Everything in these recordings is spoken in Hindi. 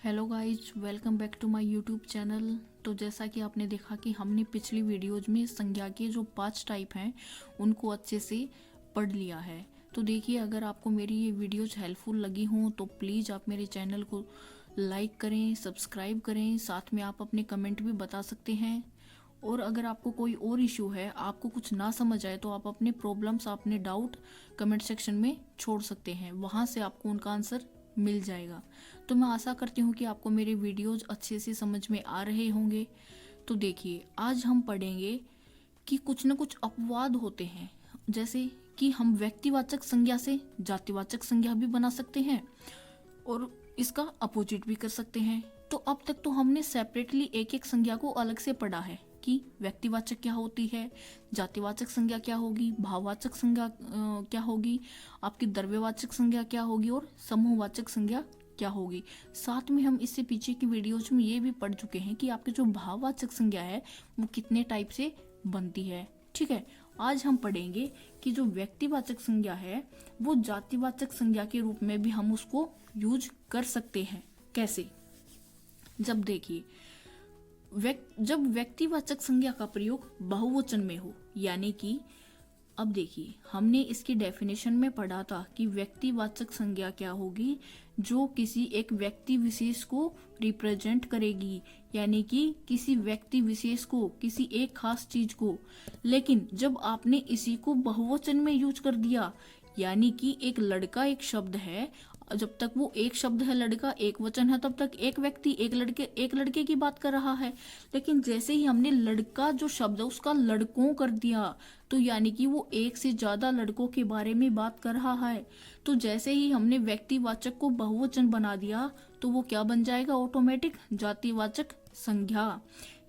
Hello guys, welcome back to my YouTube channel. तो जैसा कि आपने देखा कि हमने पिछली वीडियोज में संज्ञा के जो 5 टाइप हैं उनको अच्छे से पढ़ लिया है। तो देखिए, अगर आपको मेरी ये वीडियोज हेल्पफुल लगी हों तो प्लीज़ आप मेरे चैनल को लाइक करें, सब्सक्राइब करें, साथ में आप अपने कमेंट भी बता सकते हैं। और अगर आपको कोई और इशू है, आपको कुछ ना समझ आए, तो आप अपने प्रॉब्लम्स, अपने डाउट कमेंट सेक्शन में छोड़ सकते हैं, वहाँ से आपको उनका आंसर मिल जाएगा। तो मैं आशा करती हूँ कि आपको मेरे वीडियोज अच्छे से समझ में आ रहे होंगे। तो देखिए, आज हम पढ़ेंगे कि कुछ न कुछ अपवाद होते हैं, जैसे कि हम व्यक्तिवाचक संज्ञा से जातिवाचक संज्ञा भी बना सकते हैं और इसका अपोजिट भी कर सकते हैं। तो अब तक तो हमने सेपरेटली एक एक संज्ञा को अलग से पढ़ा है कि व्यक्तिवाचक क्या होती है, जातिवाचक संज्ञा क्या होगी, भाववाचक संज्ञा क्या होगी, आपकी द्रव्यवाचक संज्ञा क्या होगी और समूहवाचक संज्ञा क्या होगी। साथ में हम इससे पीछे की वीडियोज में ये भी पढ़ चुके हैं कि आपकी जो भाववाचक संज्ञा है वो कितने टाइप से बनती है। ठीक है, आज हम पढ़ेंगे कि जो व्यक्तिवाचक संज्ञा है वो जातिवाचक संज्ञा के रूप में भी हम उसको यूज कर सकते हैं। कैसे? जब देखिए, जब व्यक्तिवाचक संज्ञा का प्रयोग बहुवचन में हो, यानी कि अब देखिए, हमने इसकी डेफिनेशन में पढ़ा था कि व्यक्तिवाचक संज्ञा क्या होगी, जो किसी एक व्यक्ति विशेष को रिप्रेजेंट करेगी, यानी कि किसी व्यक्ति विशेष को, किसी एक खास चीज को। लेकिन जब आपने इसी को बहुवचन में यूज कर दिया, यानी कि एक लड़का एक शब्द है, जब तक वो एक शब्द है, लड़का एक वचन है, तब तक एक व्यक्ति एक लड़के की बात कर रहा है। लेकिन जैसे ही हमने लड़का जो शब्द है उसका लड़कों कर दिया, तो यानी कि वो एक से ज्यादा लड़कों के बारे में बात कर रहा है। तो जैसे ही हमने व्यक्तिवाचक को बहुवचन बना दिया तो वो क्या बन जाएगा? ऑटोमेटिक जातिवाचक संज्ञा।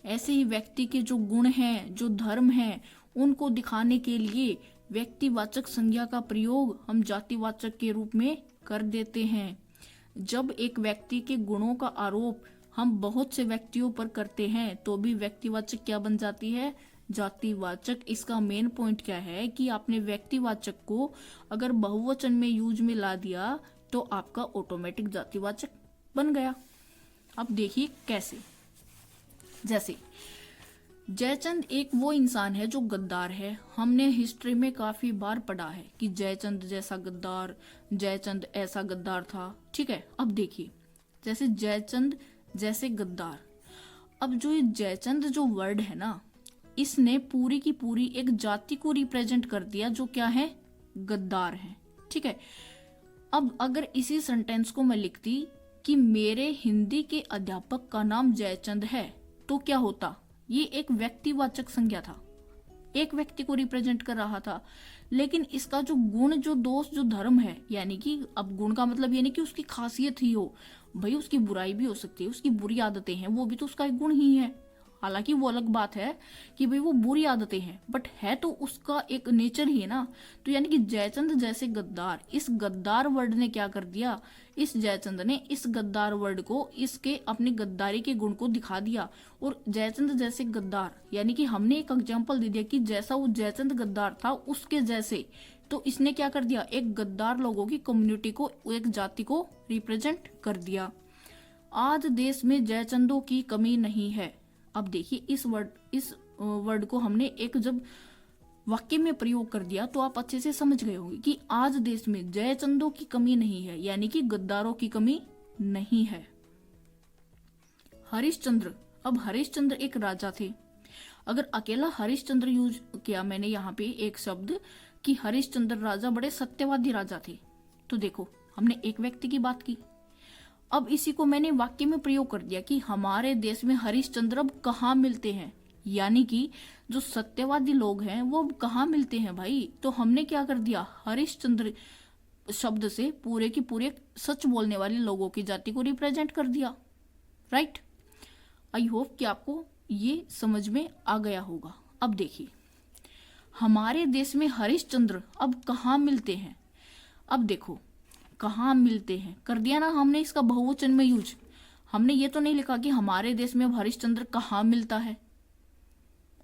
ऐसे ही व्यक्ति के जो गुण हैं, जो धर्म हैं, उनको दिखाने के लिए व्यक्तिवाचक संज्ञा का प्रयोग हम जातिवाचक के रूप में कर देते हैं। जब एक व्यक्ति के गुणों का आरोप हम बहुत से व्यक्तियों पर करते हैं तो भी व्यक्तिवाचक क्या बन जाती है? जातिवाचक। इसका मेन पॉइंट क्या है कि आपने व्यक्तिवाचक को अगर बहुवचन में यूज में ला दिया तो आपका ऑटोमेटिक जातिवाचक बन गया। अब देखिए कैसे। जैसे जयचंद एक वो इंसान है जो गद्दार है। हमने हिस्ट्री में काफी बार पढ़ा है कि जयचंद जैसा गद्दार, जयचंद ऐसा गद्दार था। ठीक है, अब देखिए, जैसे जयचंद जैसे गद्दार। अब जो ये जयचंद जो वर्ड है ना, इसने पूरी की पूरी एक जाति को रिप्रेजेंट कर दिया जो क्या है? गद्दार है। ठीक है, अब अगर इसी सेंटेंस को मैं लिखती कि मेरे हिंदी के अध्यापक का नाम जयचंद है, तो क्या होता? ये एक व्यक्तिवाचक संज्ञा था, एक व्यक्ति को रिप्रेजेंट कर रहा था। लेकिन इसका जो गुण, जो दोष, जो धर्म है, यानी कि अब गुण का मतलब ये नहीं कि उसकी खासियत ही हो, भाई उसकी बुराई भी हो सकती है, उसकी बुरी आदतें हैं, वो भी तो उसका एक गुण ही है। हालांकि वो अलग बात है कि भाई वो बुरी आदतें हैं, बट है तो उसका एक नेचर ही है ना। तो यानी कि जयचंद जैसे गद्दार, इस गद्दार वर्ड ने क्या कर दिया? इस जयचंद ने इस गद्दार वर्ड को इसके अपनी गद्दारी के गुण को दिखा दिया। और जयचंद जैसे गद्दार, यानी कि हमने एक एग्जाम्पल दे दिया कि जैसा वो जयचंद गद्दार था उसके जैसे, तो इसने क्या कर दिया? एक गद्दार लोगों की कम्युनिटी को, एक जाति को रिप्रेजेंट कर दिया। आज देश में जयचंदों की कमी नहीं है। अब देखिए, इस वर्ड को हमने एक जब वाक्य में प्रयोग कर दिया तो आप अच्छे से समझ गए होंगे कि आज देश में जयचंदों की कमी नहीं है, यानी कि गद्दारों की कमी नहीं है। हरिश्चंद्र। अब हरिश्चंद्र एक राजा थे। अगर अकेला हरिश्चंद्र यूज किया मैंने यहाँ पे एक शब्द कि हरिश्चंद्र राजा बड़े सत्यवादी राजा थे, तो देखो हमने एक व्यक्ति की बात की। अब इसी को मैंने वाक्य में प्रयोग कर दिया कि हमारे देश में हरिश्चंद्र अब कहाँ मिलते हैं, यानी कि जो सत्यवादी लोग हैं वो अब कहाँ मिलते हैं भाई। तो हमने क्या कर दिया? हरिश्चंद्र शब्द से पूरे की पूरे सच बोलने वाले लोगों की जाति को रिप्रेजेंट कर दिया। राइट, आई होप कि आपको ये समझ में आ गया होगा। अब देखिए, हमारे देश में हरिश्चंद्र अब कहाँ मिलते हैं। अब देखो, कहाँ मिलते हैं कर दिया ना हमने इसका बहुवचन में यूज। हमने ये तो नहीं लिखा कि हमारे देश में अब हरिश्चंद्र कहाँ मिलता है।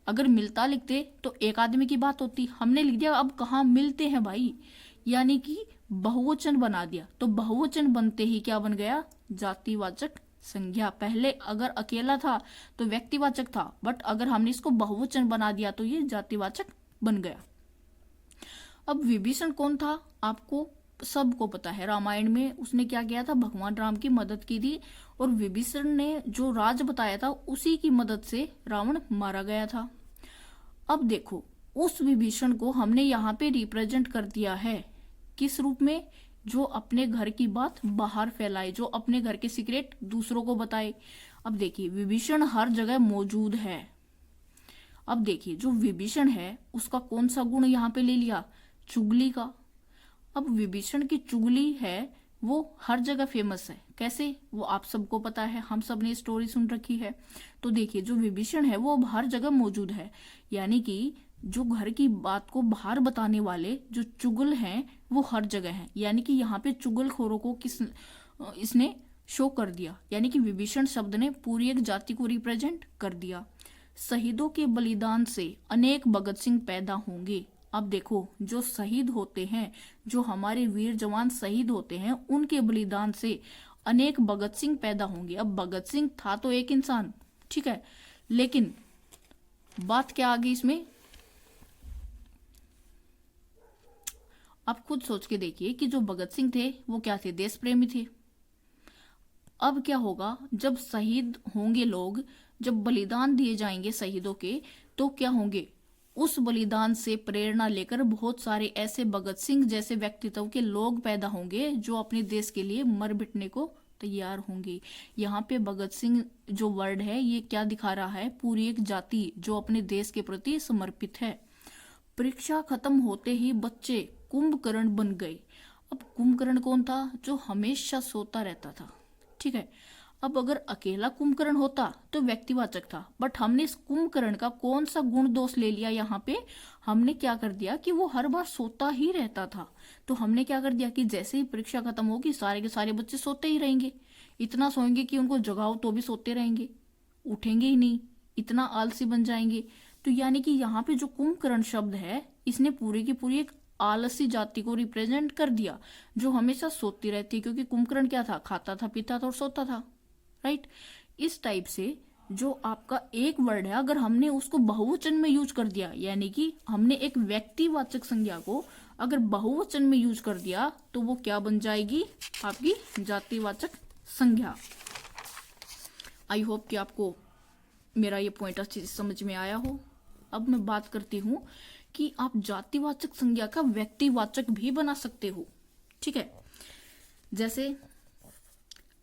अगर मिलता लिखते तो एक आदमी की बात होती, हमने लिख दिया अब कहाँ मिलते हैं भाई, यानी कि बहुवचन बना दिया। तो बहुवचन बनते ही क्या बन गया? जातिवाचक संज्ञा। पहले अगर अकेला था तो व्यक्तिवाचक था, बट अगर हमने इसको बहुवचन बना दिया तो ये जातिवाचक बन गया। अब विभीषण कौन था, आपको सबको पता है। रामायण में उसने क्या किया था, भगवान राम की मदद की थी, और विभीषण ने जो राज बताया था उसी की मदद से रावण मारा गया था। अब देखो, उस विभीषण को हमने यहाँ पे रिप्रेजेंट कर दिया है किस रूप में, जो अपने घर की बात बाहर फैलाए, जो अपने घर के सीक्रेट दूसरों को बताए। अब देखिए, विभीषण हर जगह मौजूद है। अब देखिए, जो विभीषण है उसका कौन सा गुण यहाँ पे ले लिया, चुगली का। अब विभीषण की चुगली है वो हर जगह फेमस है। कैसे, वो आप सबको पता है, हम सब ने स्टोरी सुन रखी है। तो देखिए, जो विभीषण है वो अब हर जगह मौजूद है, यानी कि जो घर की बात को बाहर बताने वाले जो चुगल हैं वो हर जगह हैं। यानी कि यहाँ पे चुगलखोरों को इसने शो कर दिया, यानी कि विभीषण शब्द ने पूरी एक जाति को रिप्रेजेंट कर दिया। शहीदों के बलिदान से अनेक भगत सिंह पैदा होंगे। अब देखो, जो शहीद होते हैं, जो हमारे वीर जवान शहीद होते हैं, उनके बलिदान से अनेक भगत सिंह पैदा होंगे। अब भगत सिंह था तो एक इंसान, ठीक है, लेकिन बात क्या आ गई इसमें, आप खुद सोच के देखिए कि जो भगत सिंह थे वो क्या थे, देश प्रेमी थे। अब क्या होगा, जब शहीद होंगे लोग, जब बलिदान दिए जाएंगे शहीदों के, तो क्या होंगे, उस बलिदान से प्रेरणा लेकर बहुत सारे ऐसे भगत सिंह जैसे व्यक्तित्व के लोग पैदा होंगे जो अपने देश के लिए मर मिटने को तैयार होंगे। यहाँ पे भगत सिंह जो वर्ड है ये क्या दिखा रहा है, पूरी एक जाति जो अपने देश के प्रति समर्पित है। परीक्षा खत्म होते ही बच्चे कुंभकर्ण बन गए। अब कुंभकर्ण कौन था, जो हमेशा सोता रहता था, ठीक है। अब अगर अकेला कुंभकर्ण होता तो व्यक्तिवाचक था, बट हमने इस कुंभकर्ण का कौन सा गुण दोष ले लिया, यहाँ पे हमने क्या कर दिया कि वो हर बार सोता ही रहता था। तो हमने क्या कर दिया कि जैसे ही परीक्षा खत्म होगी सारे के सारे बच्चे सोते ही रहेंगे, इतना सोएंगे कि उनको जगाओ तो भी सोते रहेंगे, उठेंगे ही नहीं, इतना आलसी बन जाएंगे। तो यानी कि यहाँ पे जो कुंभकर्ण शब्द है इसने पूरी की पूरी एक आलसी जाति को रिप्रेजेंट कर दिया जो हमेशा सोती रहती है, क्योंकि कुंभकर्ण क्या था, खाता था, पीता था और सोता था, राइट। इस टाइप से जो आपका एक वर्ड है अगर हमने उसको बहुवचन में यूज कर दिया, यानी कि हमने एक व्यक्तिवाचक संज्ञा को अगर बहुवचन में यूज कर दिया तो वो क्या बन जाएगी, आपकी जातिवाचक संज्ञा। आई होप कि आपको मेरा ये पॉइंट अच्छे से समझ में आया हो। अब मैं बात करती हूँ कि आप जातिवाचक संज्ञा का व्यक्तिवाचक भी बना सकते हो, ठीक है। जैसे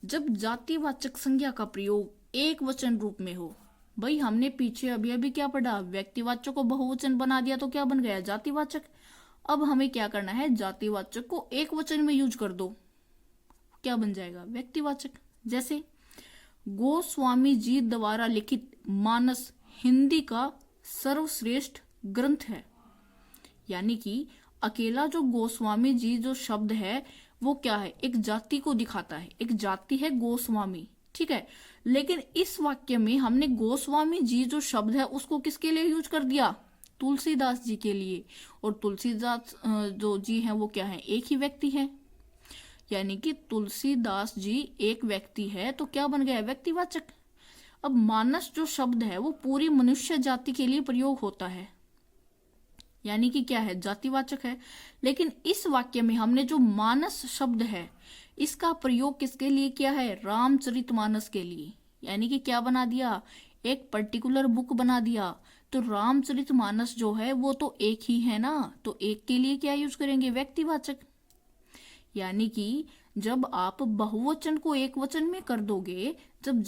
जब जातिवाचक संज्ञा का प्रयोग एक वचन रूप में हो, भाई हमने पीछे अभी अभी क्या पढ़ा, व्यक्तिवाचक को बहुवचन बना दिया तो क्या बन गया, जातिवाचक। अब हमें क्या करना है, जातिवाचक को एक वचन में यूज कर दो, क्या बन जाएगा, व्यक्तिवाचक। जैसे गोस्वामी जी द्वारा लिखित मानस हिंदी का सर्वश्रेष्ठ ग्रंथ है। यानी कि अकेला जो गोस्वामी जी जो शब्द है वो क्या है, एक जाति को दिखाता है, एक जाति है गोस्वामी, ठीक है। लेकिन इस वाक्य में हमने गोस्वामी जी जो शब्द है उसको किसके लिए यूज कर दिया, तुलसीदास जी के लिए। और तुलसीदास जो जी हैं वो क्या है, एक ही व्यक्ति है, यानी कि तुलसीदास जी एक व्यक्ति है, तो क्या बन गया, व्यक्तिवाचक। अब मानस जो शब्द है वो पूरी मनुष्य जाति के लिए प्रयोग होता है, यानी कि क्या है, जातिवाचक है। लेकिन इस वाक्य में हमने जो मानस शब्द है इसका प्रयोग किसके लिए किया है, रामचरितमानस के लिए। यानी कि क्या बना दिया, एक पर्टिकुलर बुक बना दिया। तो रामचरितमानस जो है वो तो एक ही है ना, तो एक के लिए क्या यूज करेंगे, व्यक्तिवाचक। यानी कि जब आप बहुवचन को एक वचन में कर दोगे, जब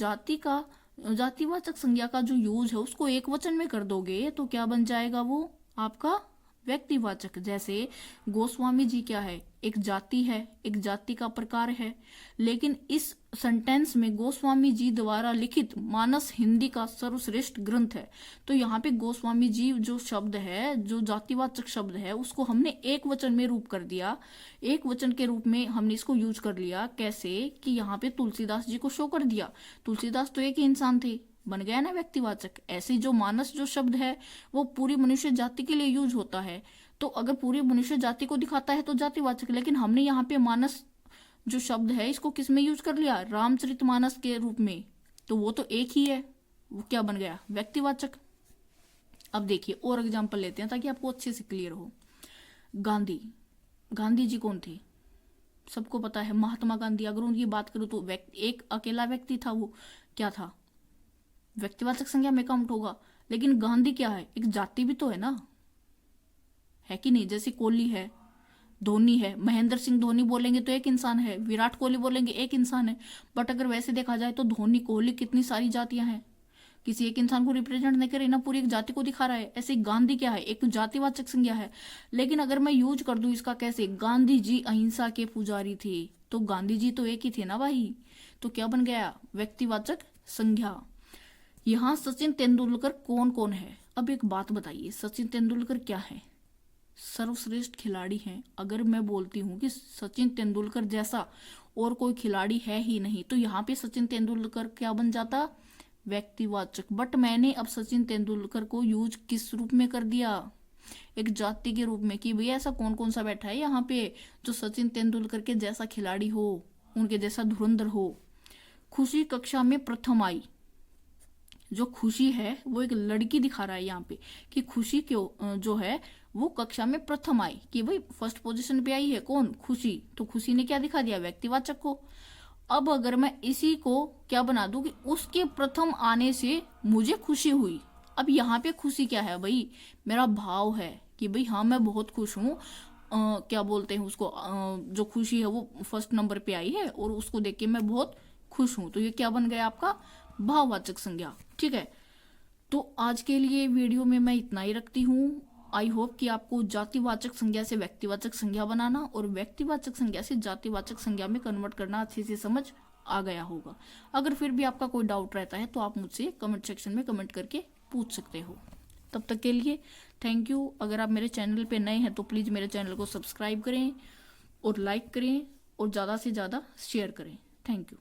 जातिवाचक संज्ञा का जो यूज है उसको एक वचन में कर दोगे तो क्या बन जाएगा, वो आपका व्यक्तिवाचक। जैसे गोस्वामी जी क्या है, एक जाति है, एक जाति का प्रकार है। लेकिन इस सेंटेंस में गोस्वामी जी द्वारा लिखित मानस हिंदी का सर्वश्रेष्ठ ग्रंथ है, तो यहाँ पे गोस्वामी जी जो शब्द है, जो जातिवाचक शब्द है, उसको हमने एक वचन में रूप कर दिया, एक वचन के रूप में हमने इसको यूज कर लिया। कैसे कि यहाँ पे तुलसीदास जी को शो कर दिया, तुलसीदास तो एक ही इंसान थे, बन गया ना व्यक्तिवाचक। ऐसे जो मानस जो शब्द है वो पूरी मनुष्य जाति के लिए यूज होता है, तो अगर पूरी मनुष्य जाति को दिखाता है तो जातिवाचक। लेकिन हमने यहाँ पे मानस जो शब्द है इसको किस में यूज कर लिया, रामचरितमानस के रूप में, तो वो तो एक ही है, वो क्या बन गया, व्यक्तिवाचक। अब देखिए और एग्जांपल लेते हैं ताकि आपको अच्छे से क्लियर हो। गांधी, गांधी जी कौन थे, सबको पता है, महात्मा गांधी। अगर उनकी बात करूं तो एक अकेला व्यक्ति था, वो क्या था, व्यक्तिवाचक संज्ञा में काउंट होगा। लेकिन गांधी क्या है, एक जाति भी तो है ना, है कि नहीं। जैसे कोहली है, धोनी है, महेंद्र सिंह धोनी बोलेंगे तो एक इंसान है, विराट कोहली बोलेंगे एक इंसान है। बट अगर वैसे देखा जाए तो धोनी कोहली कितनी सारी जातियां हैं, किसी एक इंसान को रिप्रेजेंट नहीं कर रही ना, पूरी एक जाति को दिखा रहा है। ऐसे गांधी क्या है, एक जातिवाचक संज्ञा है। लेकिन अगर मैं यूज कर दूं इसका कैसे, गांधी जी अहिंसा के पुजारी थे, तो गांधी जी तो एक ही थे ना भाई, तो क्या बन गया, व्यक्तिवाचक संज्ञा। यहाँ सचिन तेंदुलकर कौन कौन है, अब एक बात बताइए, सचिन तेंदुलकर क्या है, सर्वश्रेष्ठ खिलाड़ी हैं। अगर मैं बोलती हूँ कि सचिन तेंदुलकर जैसा और कोई खिलाड़ी है ही नहीं, तो यहाँ पे सचिन तेंदुलकर क्या बन जाता, व्यक्तिवाचक। बट मैंने अब सचिन तेंदुलकर को यूज किस रूप में कर दिया, एक जाति के रूप में, कि भैया ऐसा कौन कौन सा बैठा है यहाँ पे जो सचिन तेंदुलकर के जैसा खिलाड़ी हो, उनके जैसा धुरंधर हो। खुशी कक्षा में प्रथम आई, जो खुशी है वो एक लड़की दिखा रहा है यहाँ पे, कि खुशी क्यों जो है वो कक्षा में प्रथम आई, कि भाई फर्स्ट पोजीशन पे आई है कौन, खुशी, तो खुशी ने क्या दिखा दिया, व्यक्तिवाचक को। अब अगर मैं इसी को क्या बना दूं कि उसके प्रथम आने से मुझे खुशी हुई, अब यहाँ पे खुशी क्या है भाई, मेरा भाव है कि भाई हाँ मैं बहुत खुश हूँ, क्या बोलते हैं उसको, जो खुशी है वो फर्स्ट नंबर पे आई है और उसको देख के मैं बहुत खुश हूँ, तो ये क्या बन गया आपका, भाववाचक संज्ञा। ठीक है, तो आज के लिए वीडियो में मैं इतना ही रखती हूँ। आई होप कि आपको जातिवाचक संज्ञा से व्यक्तिवाचक संज्ञा बनाना और व्यक्तिवाचक संज्ञा से जातिवाचक संज्ञा में कन्वर्ट करना अच्छे से समझ आ गया होगा। अगर फिर भी आपका कोई डाउट रहता है तो आप मुझसे कमेंट सेक्शन में कमेंट करके पूछ सकते हो। तब तक के लिए थैंक यू। अगर आप मेरे चैनल पे नए हैं तो प्लीज़ मेरे चैनल को सब्सक्राइब करें और लाइक करें और ज़्यादा से ज़्यादा शेयर करें। Thank you.